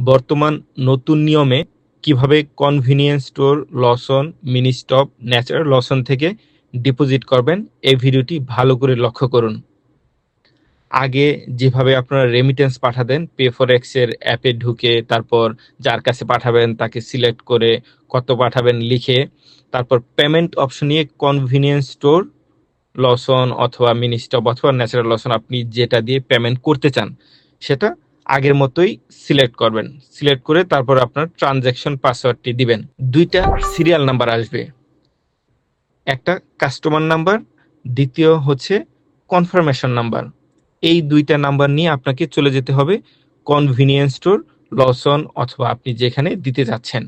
বর্তমান নতুন নিয়মে কিভাবে convenience store, লসন, mini stop, natural লসন থেকে ডিপোজিট করবেন এই ভিডিওটি ভালো করে লক্ষ্য করুন। আগে যেভাবে আপনারা রেমিটেন্স পাঠাতেন পে4এক্স এর অ্যাপে ঢুকে, তারপর যার কাছে পাঠাবেন তাকে সিলেক্ট করে কত পাঠাবেন লিখে, তারপর পেমেন্ট অপশন নিয়ে কনভিনিয়েন্স স্টোর, লসন অথবা মিনি স্টপ অথবা ন্যাচারাল লসন আপনি যেটা দিয়ে পেমেন্ট করতে চান সেটা আগের মতোই সিলেক্ট করবেন। সিলেক্ট করে তারপর আপনার ট্রানজ্যাকশন পাসওয়ার্ডটি দিবেন। দুইটা সিরিয়াল নাম্বার আসবে, একটা কাস্টমার নাম্বার, দ্বিতীয় হচ্ছে কনফার্মেশন নাম্বার। এই দুইটা নাম্বার নিয়ে আপনাকে চলে যেতে হবে কনভিনিয়েন্স স্টোর, লসন অথবা আপনি যেখানে দিতে যাচ্ছেন।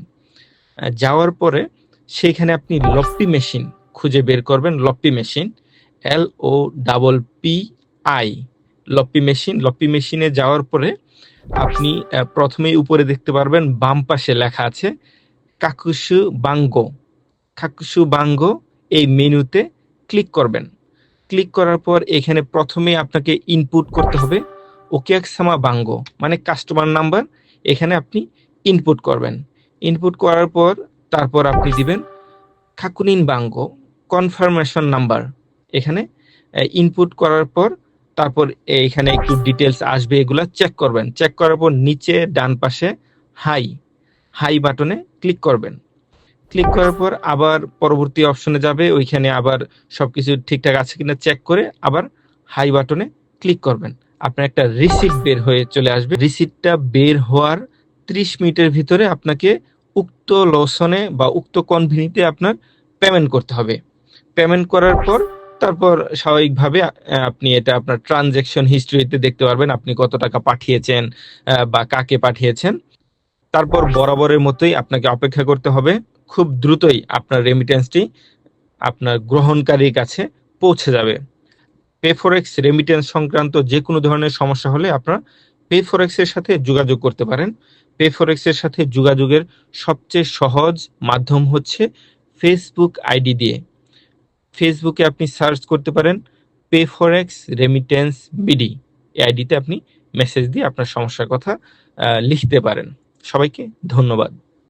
যাওয়ার পরে সেইখানে আপনি লপ্পি মেশিন খুঁজে বের করবেন। লপ্পি মেশিন, LOPPI, লপ্পি মেশিনে যাওয়ার পরে আপনি প্রথমেই উপরে দেখতে পারবেন বাম পাশে লেখা আছে কাকুসু বাঙ্গো। এই মেনুতে ক্লিক করবেন। ক্লিক করার পর এখানে প্রথমেই আপনাকে ইনপুট করতে হবে ওকিয়াকসামা বাঙ্গো, মানে কাস্টমার নাম্বার এখানে আপনি ইনপুট করবেন। ইনপুট করার পর তারপর আপনি দিবেন খাকুনিন বাঙ্গো কনফার্মেশন নাম্বার। এখানে ইনপুট করার পর তারপর এখানে একটু ডিটেলস আসবে, এগুলা চেক করবেন। চেক করার পর নিচে ডান পাশে হাই বাটনে ক্লিক করবেন। ক্লিক করার পর আবার পরবর্তী অপশনে যাবে, ওইখানে আবার সবকিছু ঠিকঠাক আছে কিনা চেক করে আবার হাই বাটনে ক্লিক করবেন। আপনার একটা রিসিট বের হয়ে চলে আসবে। রিসিটটা বের হওয়ার 30 মিনিটের ভিতরে আপনাকে উক্ত লসনে বা উক্ত কনভিনিতে আপনার পেমেন্ট করতে হবে। পেমেন্ট করার পর তারপর স্বাভাবিকভাবে আপনি এটা আপনার ট্রানজ্যাকশন হিস্ট্রিতে দেখতে পারবেন আপনি কত টাকা পাঠিয়েছেন বা কাকে পাঠিয়েছেন। তারপর বরাবরের মতোই আপনাকে অপেক্ষা করতে হবে। খুব দ্রুতই আপনার রেমিটেন্সটি আপনার গ্রহণকারীর কাছে পৌঁছে যাবে। পে4এক্স রেমিটেন্স সংক্রান্ত যে কোনো ধরনের সমস্যা হলে আপনারা পে4এক্স এর সাথে যোগাযোগ করতে পারেন। পে4এক্স এর সাথে যোগাযোগের সবচেয়ে সহজ মাধ্যম হচ্ছে ফেসবুক আইডি দিয়ে। ফেসবুকে আপনি সার্চ করতে পারেন পে4এক্স রেমিটেন্স বিডি। এই আইডিতে আপনি মেসেজ দিয়ে আপনার সমস্যার কথা লিখতে পারেন। সবাইকে ধন্যবাদ।